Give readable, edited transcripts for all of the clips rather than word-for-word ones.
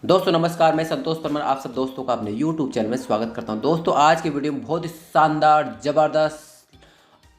दोस्तों नमस्कार, मैं संतोष परमार आप सब दोस्तों का अपने YouTube चैनल में स्वागत करता हूं। दोस्तों आज की वीडियो में बहुत ही शानदार ज़बरदस्त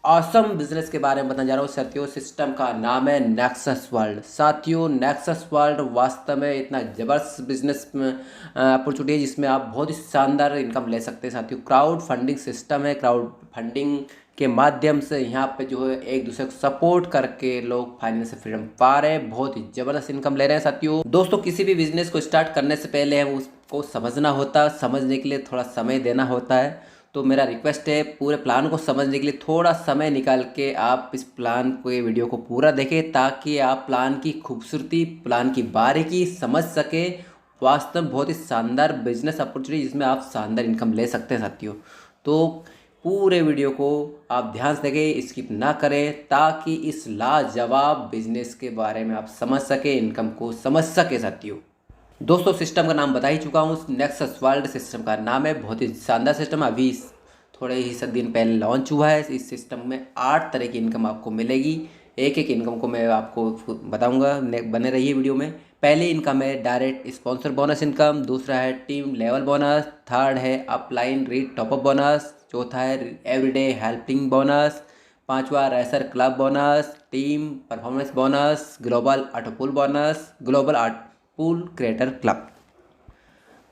ऑसम बिजनेस के बारे में बताने जा रहा हूं। साथियों सिस्टम का नाम है नेक्सस वर्ल्ड। साथियों नेक्सस वर्ल्ड वास्तव में इतना ज़बरदस्त बिजनेस अपॉर्चुनिटी है जिसमें आप बहुत ही शानदार इनकम ले सकते हैं। साथियों क्राउड फंडिंग सिस्टम है। क्राउड फंडिंग के माध्यम से यहाँ पे जो है एक दूसरे को सपोर्ट करके लोग फाइनेंशियल फ्रीडम पा रहे हैं, बहुत ही ज़बरदस्त इनकम ले रहे हैं। साथियों दोस्तों किसी भी बिजनेस को स्टार्ट करने से पहले हम उसको समझना होता है, समझने के लिए थोड़ा समय देना होता है। तो मेरा रिक्वेस्ट है पूरे प्लान को समझने के लिए थोड़ा समय निकाल के आप इस प्लान को ये वीडियो को पूरा देखें ताकि आप प्लान की खूबसूरती प्लान की बारीकी समझ सके। वास्तव में बहुत ही शानदार बिजनेस अपॉर्चुनिटी जिसमें आप शानदार इनकम ले सकते हैं। साथियों तो पूरे वीडियो को आप ध्यान से देखें, स्किप ना करें ताकि इस लाजवाब बिजनेस के बारे में आप समझ सके, इनकम को समझ सके। साथियों दोस्तों सिस्टम का नाम बता ही चुका हूँ, नेक्सस वर्ल्ड सिस्टम का नाम है। बहुत ही शानदार सिस्टम अभी थोड़े ही दिन पहले लॉन्च हुआ है। इस सिस्टम में 8 तरह की इनकम आपको मिलेगी। एक एक इनकम को मैं आपको बताऊंगा, बने रहिए वीडियो में। पहली इनकम है डायरेक्ट स्पॉन्सर बोनस इनकम, दूसरा है टीम लेवल बोनस, थर्ड है अपलाइन रीड टॉपअप बोनस, चौथा है एवरीडे हेल्पिंग बोनस, पांचवा racer club bonus, team performance bonus, global autopool bonus, global pool creator club.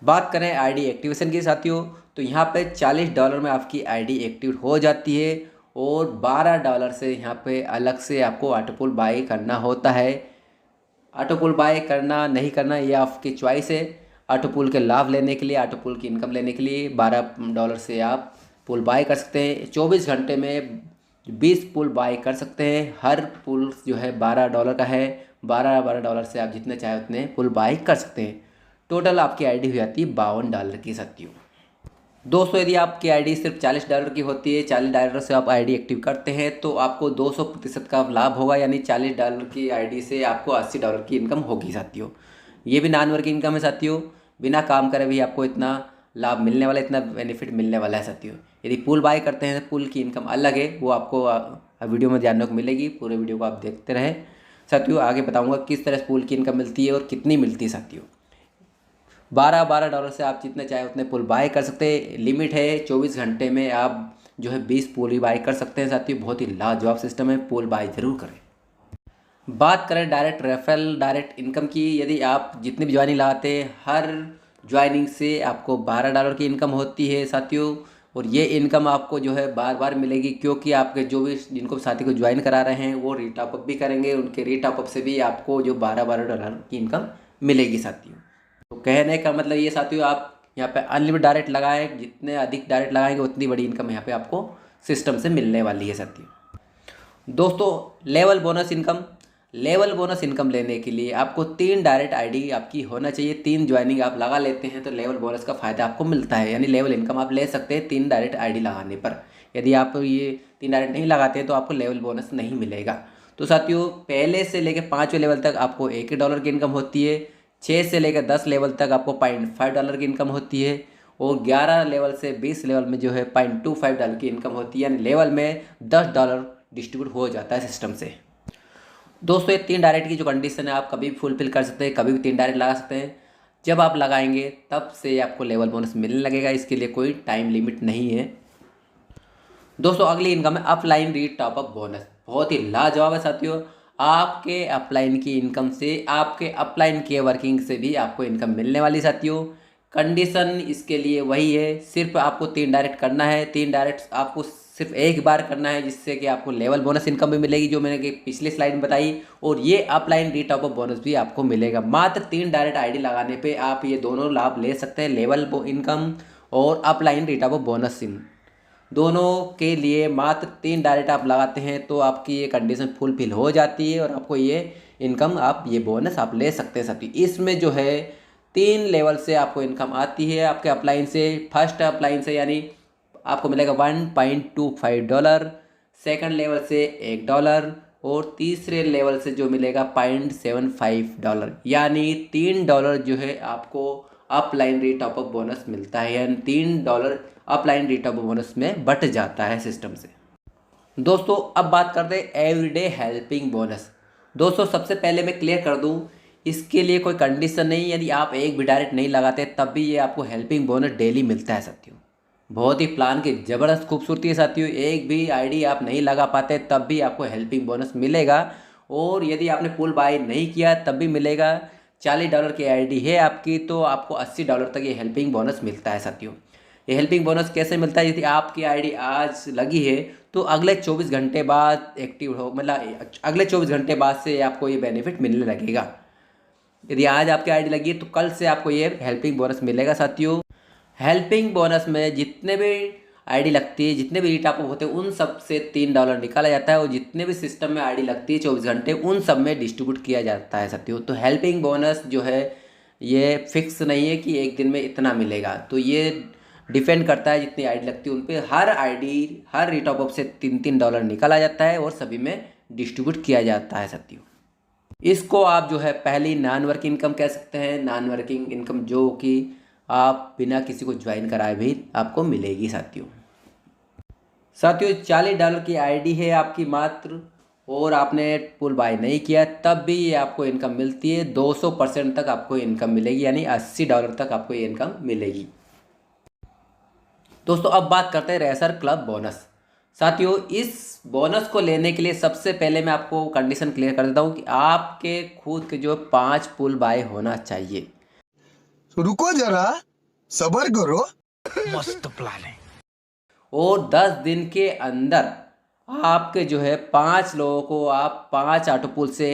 बात करें आईडी एक्टिवेशन की साथियों तो यहाँ पे $40 में आपकी आईडी एक्टिवेट हो जाती है और $12 से यहाँ पे अलग से आपको ऑटोपूल बाय करना होता है। ऑटोपूल बाय करना नहीं करना ये आपकी चॉइस है। ऑटोपूल के लाभ लेने के लिए, ऑटोपूल की इनकम लेने के लिए $12 से आप पुल बाय कर सकते हैं। 24 घंटे में 20 पुल बाय कर सकते हैं। हर पुल जो है $12 का है। $12 से आप जितने चाहे उतने पुल बाय कर सकते हैं। टोटल आपकी आईडी हो जाती है $52 की। साथियों दोस्तों यदि आपकी आईडी सिर्फ $40 की होती है, $40 से आप आईडी एक्टिव करते हैं तो आपको 200% का लाभ होगा, यानी $40 की आईडी से आपको $80 की इनकम होगी। साथियों ये भी नॉन वर्किंग इनकम है। साथियों बिना काम करे भी आपको इतना लाभ मिलने वाला है, इतना बेनिफिट मिलने वाला है। साथियों यदि पुल बाय करते हैं तो पुल की इनकम अलग है, वो आपको वीडियो में जानने को मिलेगी। पूरे वीडियो को आप देखते रहें। साथियों आगे बताऊंगा किस तरह से पुल की इनकम मिलती है और कितनी मिलती है। साथियों $12 से आप जितने चाहे उतने पुल बाय कर सकते हैं। लिमिट है 24 घंटे में आप जो है 20 पुल ही बाय कर सकते हैं। साथियों बहुत ही लाजवाब सिस्टम है, पुल बाय जरूर करें। बात करें डायरेक्ट रेफरल डायरेक्ट इनकम की, यदि आप जितनी भी ज्वाइनिंग लगाते हैं हर ज्वाइनिंग से आपको $12 की इनकम होती है। साथियों और ये इनकम आपको जो है बार बार मिलेगी, क्योंकि आपके जो भी जिनको साथी को ज्वाइन करा रहे हैं वो रीटॉपअप भी करेंगे, उनके रीटॉपअप से भी आपको जो $12 की इनकम मिलेगी। साथियों तो कहने का मतलब ये साथियों आप यहाँ पे अनलिमिटेड डायरेक्ट लगाएं, जितने अधिक डायरेक्ट लगाएंगे उतनी बड़ी इनकम यहाँ पे आपको सिस्टम से मिलने वाली है। साथियों दोस्तों लेवल बोनस इनकम लेने के लिए आपको 3 डायरेक्ट आईडी आपकी होना चाहिए। 3 ज्वाइनिंग आप लगा लेते हैं तो लेवल बोनस का फ़ायदा आपको मिलता है, यानी लेवल इनकम आप ले सकते हैं 3 डायरेक्ट आईडी लगाने पर। यदि आप ये 3 डायरेक्ट नहीं लगाते हैं तो आपको लेवल बोनस नहीं मिलेगा। तो साथियों पहले से लेकर 5वें लेवल तक आपको $1 की इनकम होती है। 6 से लेकर 10 लेवल तक आपको $0.5 की इनकम होती है और 11 लेवल से 20 लेवल में जो है $0.25 की इनकम होती है, यानी लेवल में $10 डिस्ट्रीब्यूट हो जाता है सिस्टम से। दोस्तों ये 3 डायरेक्ट की जो कंडीशन है आप कभी भी फुलफिल कर सकते हैं, कभी भी 3 डायरेक्ट लगा सकते हैं। जब आप लगाएंगे तब से आपको लेवल बोनस मिलने लगेगा, इसके लिए कोई टाइम लिमिट नहीं है। दोस्तों अगली इनकम है अपलाइन रीड टॉपअप बोनस। बहुत ही लाजवाब है। साथियों आपके अपलाइन की इनकम से, आपके अपलाइन के वर्किंग से भी आपको इनकम मिलने वाली। साथियों कंडीशन इसके लिए वही है, सिर्फ आपको 3 डायरेक्ट करना है। 3 डायरेक्ट आपको सिर्फ एक बार करना है, जिससे कि आपको लेवल बोनस इनकम भी मिलेगी जो मैंने पिछली स्लाइड में बताई, और ये अपलाइन री टॉपअप बोनस भी आपको मिलेगा। मात्र 3 डायरेक्ट आईडी लगाने पे आप ये दोनों लाभ ले सकते हैं, लेवल इनकम और अपलाइन री टॉपअप बोनस दोनों के लिए मात्र 3 डायरेक्ट आप लगाते हैं तो आपकी ये कंडीशन फुलफिल हो जाती है और आपको ये इनकम आप ये बोनस आप ले सकते हैं। साथी इसमें जो है 3 लेवल से आपको इनकम आती है। आपके अपलाइन से, फर्स्ट अपलाइन से यानी आपको मिलेगा $1.25, सेकंड लेवल से $1 और तीसरे लेवल से जो मिलेगा $0.75, यानी $3 जो है आपको अपलाइन री टॉपअप बोनस मिलता है, यानी $3 अपलाइन री टॉपअप बोनस में बट जाता है सिस्टम से। दोस्तों अब बात करते हैं एवरीडे हेल्पिंग बोनस। दोस्तों सबसे पहले मैं क्लियर कर दूं, इसके लिए कोई कंडीशन नहीं, यदि आप एक भी डायरेक्ट नहीं लगाते तब भी ये आपको हेल्पिंग बोनस डेली मिलता है साथियों। बहुत ही प्लान की ज़बरदस्त खूबसूरती है साथियों। एक भी आईडी आप नहीं लगा पाते तब भी आपको हेल्पिंग बोनस मिलेगा, और यदि आपने पुल बाय नहीं किया तब भी मिलेगा। $40 की आईडी है आपकी तो आपको $80 तक ये हेल्पिंग बोनस मिलता है साथियों। ये हेल्पिंग बोनस कैसे मिलता है? यदि आपकी आईडी आज लगी है तो अगले 24 घंटे बाद एक्टिव हो, मतलब अगले 24 घंटे बाद से आपको ये बेनिफिट मिलने लगेगा। यदि आज आपकी आईडी लगी है तो कल से आपको ये हेल्पिंग बोनस मिलेगा साथियों। हेल्पिंग बोनस में जितने भी आईडी लगती है, जितने भी रीटॉप होते हैं, उन सब से $3 निकाला जाता है, और जितने भी सिस्टम में आईडी लगती है 24 घंटे उन सब में डिस्ट्रीब्यूट किया जाता है साथियों। तो हेल्पिंग बोनस जो है ये फिक्स नहीं है कि एक दिन में इतना मिलेगा, तो ये डिपेंड करता है जितनी आईडी लगती है उन पर। हर आईडी हर रीटॉप से $3 निकाला जाता है और सभी में डिस्ट्रीब्यूट किया जाता है साथियों। इसको आप जो है पहली नॉन वर्किंग इनकम कह सकते हैं। नॉन वर्किंग इनकम जो कि आप बिना किसी को ज्वाइन कराए भी आपको मिलेगी साथियों। $40 की आईडी है आपकी मात्र, और आपने पुल बाय नहीं किया तब भी ये आपको इनकम मिलती है। 200% तक आपको इनकम मिलेगी, यानी $80 तक आपको ये इनकम मिलेगी। दोस्तों अब बात करते हैं रेसर क्लब बोनस। साथियों इस बोनस को लेने के लिए सबसे पहले मैं आपको कंडीशन क्लियर कर देता हूँ कि आपके खुद के जो 5 पुल बाय होना चाहिए। रुको जरा, सबर करो। मस्त प्लान है। और 10 दिन के अंदर आपके जो है 5 लोगों को आप 5 ऑटो पुल से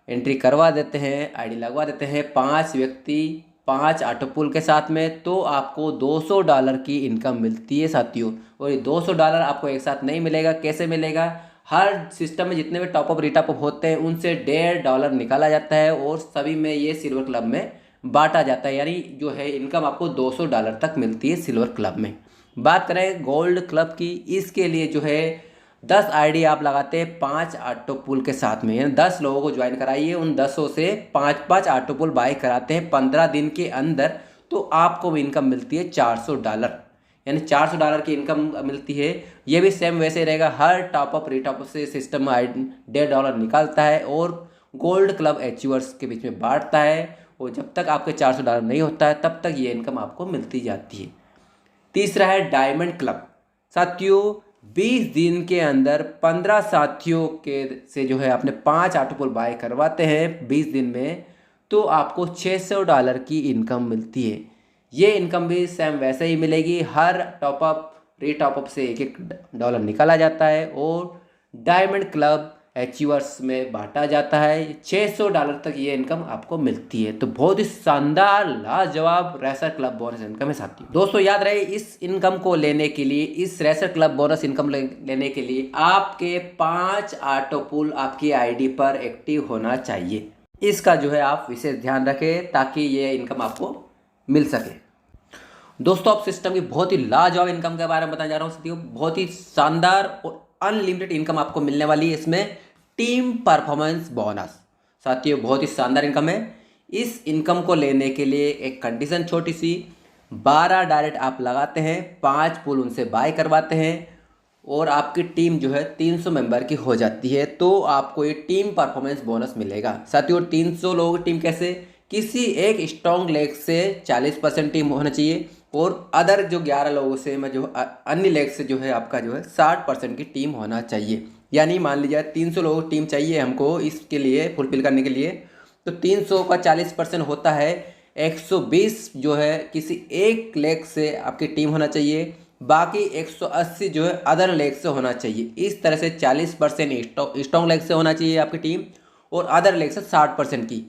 एंट्री करवा देते हैं, आईडी लगवा देते हैं। 5 व्यक्ति 5 ऑटो पुल के साथ में, तो आपको $200 की इनकम मिलती है साथियों। और ये $200 आपको एक साथ नहीं मिलेगा। कैसे मिलेगा? हर सिस्टम में जितने भी टॉपअप रिटॉपअप होते हैं उनसे $1.5 निकाला जाता है और सभी में ये सिल्वर क्लब में बांटा जाता है, यानी जो है इनकम आपको $200 तक मिलती है सिल्वर क्लब में। बात करें गोल्ड क्लब की, इसके लिए जो है 10 आईडी आप लगाते हैं 5 ऑटो पुल के साथ में, यानी 10 लोगों को ज्वाइन कराइए, उन 10 से 5-5 ऑटो पुल बाय कराते हैं 15 दिन के अंदर, तो आपको इनकम मिलती है $400, यानी $400 की इनकम मिलती है। ये भी सेम वैसे रहेगा, हर टॉपअप रिटॉपअप से सिस्टम $1.5 निकालता है और गोल्ड क्लब अचीवर्स के बीच में बांटता है, और जब तक आपके $400 नहीं होता है तब तक ये इनकम आपको मिलती जाती है। तीसरा है डायमंड क्लब। साथियों 20 दिन के अंदर 15 साथियों के से जो है आपने 5 ऑटो पुल बाय करवाते हैं 20 दिन में, तो आपको $600 की इनकम मिलती है। ये इनकम भी सेम वैसे ही मिलेगी, हर टॉपअप रीटॉपअप से $1-1 निकाला जाता है और डायमंड क्लब अचीवर्स में बांटा जाता है। $600 तक ये इनकम आपको मिलती है। तो बहुत ही शानदार लाजवाब रेसर क्लब बोनस इनकम है साथियों। दोस्तों याद रहे, इस इनकम को लेने के लिए, इस रेसर क्लब बोनस इनकम लेने के लिए आपके 5 ऑटो पुल आपकी आईडी पर एक्टिव होना चाहिए। इसका जो है आप विशेष ध्यान रखें ताकि ये इनकम आपको मिल सके। दोस्तों अब सिस्टम की बहुत ही लाजवाब इनकम के बारे में बताने जा रहा हूँ साथियों। बहुत ही शानदार और अनलिमिटेड इनकम आपको मिलने वाली है इसमें। टीम परफॉर्मेंस बोनस साथियों बहुत ही शानदार इनकम है। इस इनकम को लेने के लिए एक कंडीशन छोटी सी, 12 डायरेक्ट आप लगाते हैं, 5 पुल उनसे बाय करवाते हैं और आपकी टीम जो है 300 मेंबर की हो जाती है, तो आपको ये टीम परफॉर्मेंस बोनस मिलेगा। साथियों 300 लोगों की टीम कैसे? किसी एक स्ट्रॉन्ग लेग से 40% टीम होना चाहिए और अदर जो 11 लोगों से में जो अन्य लेग से जो है आपका जो है 60% की टीम होना चाहिए। यानी मान लीजिए 300 लोगों की टीम चाहिए हमको इसके लिए फुलफिल करने के लिए, तो 300 का 40% होता है 120 जो है किसी एक लेग से आपकी टीम होना चाहिए, बाकी 180 जो है अदर लेग से होना चाहिए। इस तरह से 40% स्ट्रॉन्ग लेग से होना चाहिए आपकी टीम और अदर लेग से 60% की,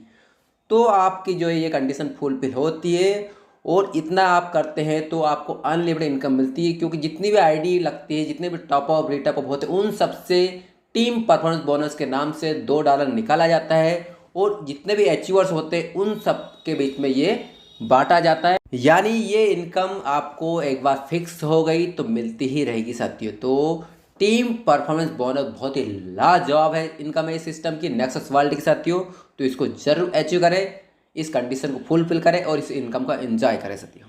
तो आपकी जो है ये कंडीशन फुलफिल होती है। और इतना आप करते हैं तो आपको अनलिमिटेड इनकम मिलती है, क्योंकि जितनी भी आईडी लगती है, जितने भी टॉपअप रीटॉपअप होते हैं, उन सबसे टीम परफॉर्मेंस बोनस के नाम से $2 निकाला जाता है और जितने भी अचीवर्स होते हैं उन सब के बीच में ये बांटा जाता है। यानी ये इनकम आपको एक बार फिक्स हो गई तो मिलती ही रहेगी साथियों। तो टीम परफॉर्मेंस बोनस बहुत ही लाजवाब है इनकम है इस सिस्टम की नेक्सस वर्ल्ड के साथियों। तो इसको जरूर अचीव करें, इस कंडीशन को फुलफिल करें और इस इनकम का एंजॉय करें साथियों।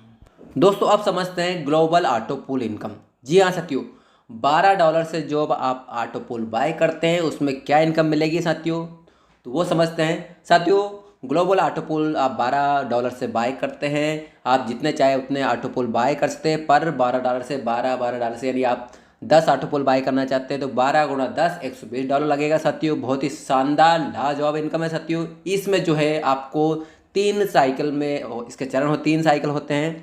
दोस्तों अब समझते हैं ग्लोबल ऑटो पुल इनकम। जी हाँ साथियों, $12 से जो आप ऑटो पुल बाय करते हैं उसमें क्या इनकम मिलेगी साथियों, तो वो समझते हैं साथियों। ग्लोबल ऑटोपूल आप $12 से बाय करते हैं। आप जितने चाहे उतने ऑटोपूल बाय कर सकते हैं पर $12 से $12 से, यानी आप 10 ऑटोपूल बाय करना चाहते हैं तो 12 गुणा 10 $120 लगेगा साथियों। बहुत ही शानदार लाजवाब इनकम है साथियों। इसमें जो है आपको 3 साइकिल में इसके चरण हो 3 साइकिल होते हैं।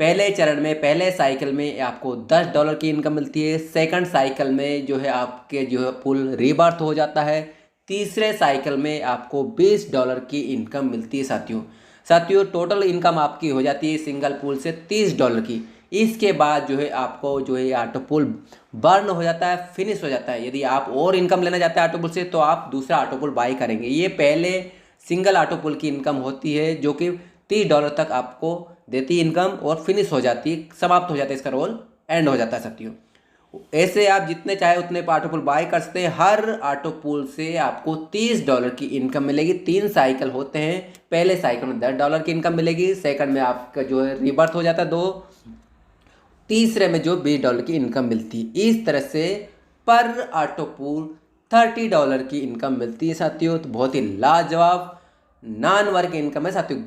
पहले चरण में पहले साइकिल में आपको $10 की इनकम मिलती है। सेकंड साइकिल में जो है आपके जो है पुल रीबर्थ हो जाता है। तीसरे साइकिल में आपको $20 की इनकम मिलती है साथियों टोटल इनकम आपकी हो जाती है सिंगल पुल से $30 की। इसके बाद जो है आपको जो है ऑटो पुल बर्न हो जाता है, फिनिश हो जाता है। यदि आप और इनकम लेना चाहते हैं ऑटो पुल से तो आप दूसरा ऑटो पुल बाई करेंगे। ये पहले सिंगल ऑटो पुल की इनकम होती है जो कि $30 तक आपको देती है इनकम और फिनिश हो जाती है, समाप्त हो जाता है, इसका रोल एंड हो जाता है साथियों। ऐसे आप जितने चाहे उतने ऑटो पुल बाय कर सकते हैं। हर ऑटो पुल से आपको $30 की इनकम मिलेगी। 3 साइकिल होते हैं। पहले साइकिल में $10 की इनकम मिलेगी, सेकंड में आपका जो है रिबर्थ हो जाता है 2, तीसरे में जो $20 की इनकम मिलती है। इस तरह से पर ऑटो पुल $30 की इनकम मिलती है साथियों। तो बहुत ही लाजवाब नॉन वर्क इनकम है साथियों,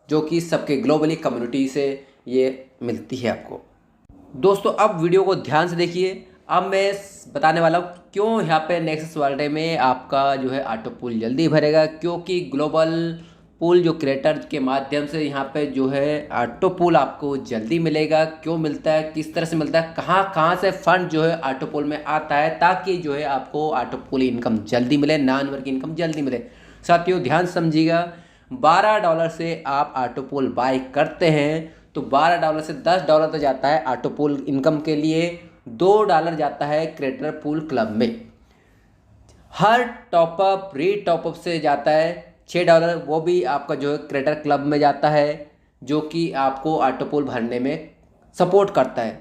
जो कि सबके ग्लोबली कम्युनिटी से ये मिलती है आपको। दोस्तों अब वीडियो को ध्यान से देखिए। अब मैं बताने वाला हूँ क्यों यहाँ पे नेक्सस वर्ल्ड में आपका जो है ऑटो पुल जल्दी भरेगा, क्योंकि ग्लोबल पुल जो क्रिएटर के माध्यम से यहाँ पे जो है ऑटो पुल आपको जल्दी मिलेगा। क्यों मिलता है, किस तरह से मिलता है, कहाँ कहाँ से फंड जो है ऑटो पुल में आता है, ताकि जो है आपको ऑटो पुल इनकम जल्दी मिले, नॉन वर्क इनकम जल्दी मिले। साथियों ध्यान समझिएगा, $12 से आप ऑटो पुल बाय करते हैं तो $12 से $10 तो जाता है ऑटो पुल इनकम के लिए, $2 जाता है क्रिएटर पुल क्लब में। हर टॉपअप रीटॉपअप से जाता है $6, वो भी आपका जो है क्रिएटर क्लब में जाता है, जो कि आपको ऑटो पुल भरने में सपोर्ट करता है।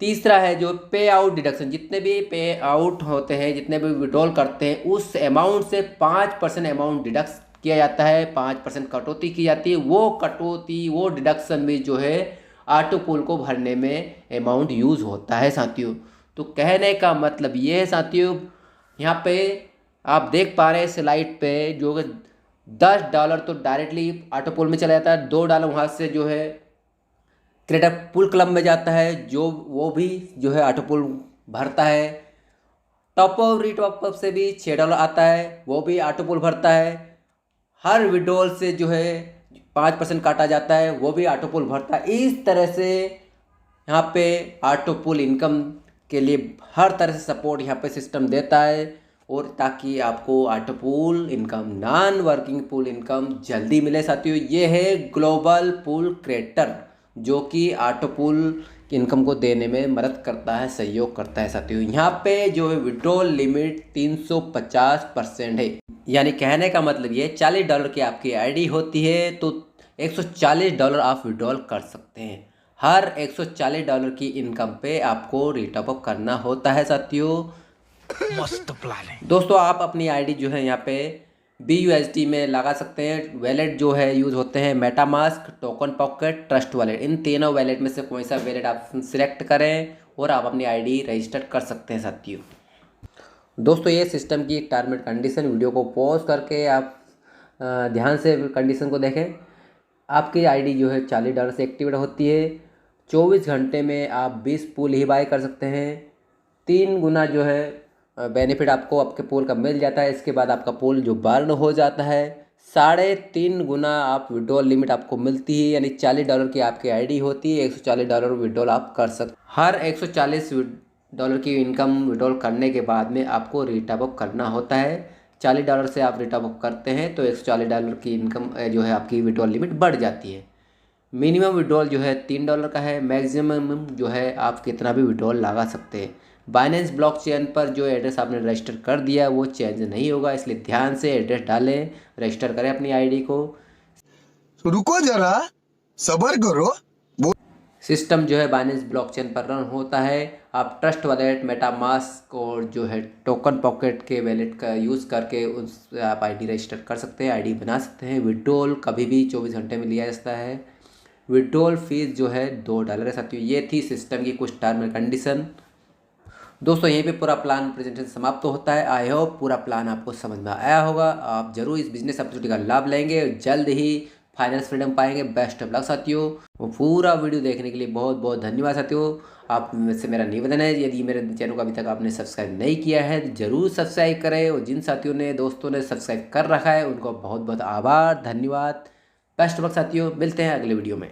तीसरा है जो पे आउट डिडक्शन, जितने भी पे आउट होते हैं, जितने भी विड्रॉल करते हैं, उस अमाउंट से 5% अमाउंट डिडक्ट किया जाता है, 5% कटौती की जाती है। वो कटौती वो डिडक्शन भी जो है ऑटो पुल को भरने में अमाउंट यूज़ होता है साथियों। तो कहने का मतलब ये है साथियों, यहाँ पे आप देख पा रहे हैं स्लाइड पे जो कि $10 तो डायरेक्टली ऑटो पुल में चला जाता है, $2 वहाँ से जो है क्रिएटर पुल क्लब में जाता है, जो वो भी जो है ऑटो पुल भरता है। टॉप अप रीटॉप अप से भी $6 आता है, वो भी ऑटो पुल भरता है। हर विड्रॉल से जो है 5% काटा जाता है, वो भी ऑटो पुल भरता है। इस तरह से यहाँ पे ऑटो पुल इनकम के लिए हर तरह से सपोर्ट यहाँ पे सिस्टम देता है, और ताकि आपको ऑटो पुल इनकम नॉन वर्किंग पुल इनकम जल्दी मिले साथियों। ये है ग्लोबल पुल क्रिएटर, जो कि ऑटो पुल इनकम को देने में मदद करता है, सहयोग करता है साथियों। यहाँ पे जो है विड्रॉल लिमिट 350% है, यानी कहने का मतलब ये $40 की आपकी आईडी होती है तो $140 आप विड्रॉल कर सकते हैं। हर $140 की इनकम पे आपको रीटॉपअप करना होता है साथियों। मस्त प्लान है दोस्तों आप अपनी आईडी जो है यहाँ पे BUSD में लगा सकते हैं। वैलेट जो है यूज़ होते हैं MetaMask, token pocket, trust wallet. इन तीनों वैलेट में से कोई सा वैलेट आप सिलेक्ट करें और आप अपनी आईडी रजिस्टर कर सकते हैं साथियों। दोस्तों ये सिस्टम की टर्म एंड कंडीशन, वीडियो को पॉज करके आप ध्यान से कंडीशन को देखें। आपकी आईडी जो है $40 से एक्टिवेट होती है। 24 घंटे में आप 20 पुल ही बाय कर सकते हैं। 3 गुना जो है बेनिफिट आपको आपके पुल का मिल जाता है। इसके बाद आपका पुल जो बर्न हो जाता है, 3.5 गुना आप विड्रॉल लिमिट आपको मिलती है, यानी $40 की आपकी आईडी होती है, $140 विड्रॉल आप कर सकते। हर $140 की इनकम विड्रॉल करने के बाद में आपको रीटॉपअप करना होता है। $40 से आप रीटॉपअप करते हैं तो $140 की इनकम जो है आपकी विड्रॉल लिमिट बढ़ जाती है। मिनिमम विड्रॉल जो है $3 का है, मैक्सिमम जो है आप कितना भी विड्रॉल लगा सकते हैं। बाइनेंस ब्लॉकचेन पर जो एड्रेस आपने रजिस्टर कर दिया वो चेंज नहीं होगा, इसलिए ध्यान से एड्रेस डालें, रजिस्टर करें अपनी आईडी को। रुको जरा, सबर करो। सिस्टम जो है बाइनेंस ब्लॉकचेन पर रन होता है। आप ट्रस्ट वॉलेट, मेटामास्क और जो है टोकन पॉकेट के वैलेट का यूज़ करके उस आप आईडी रजिस्टर कर सकते हैं, आईडी बना सकते हैं। विड्रॉल कभी भी 24 घंटे में लिया जाता है। विड्रॉल फीस जो है $2 है साथियों। ये थी सिस्टम की कुछ टर्म एंड कंडीशन। दोस्तों यहीं पे पूरा प्लान प्रेजेंटेशन समाप्त होता है। आई होप पूरा प्लान आपको समझ में आया होगा। आप जरूर इस बिजनेस अपॉर्चुनिटी का लाभ लेंगे, जल्द ही फाइनेंस फ्रीडम पाएंगे। बेस्ट ऑफ लक साथियों। वो पूरा वीडियो देखने के लिए बहुत बहुत धन्यवाद साथियों। आप से मेरा निवेदन है, यदि मेरे चैनल को अभी तक आपने सब्सक्राइब नहीं किया है तो जरूर सब्सक्राइब करें, और जिन साथियों ने दोस्तों ने सब्सक्राइब कर रखा है उनको बहुत बहुत आभार, धन्यवाद। बेस्ट ऑफ लक साथियों, मिलते हैं अगले वीडियो में।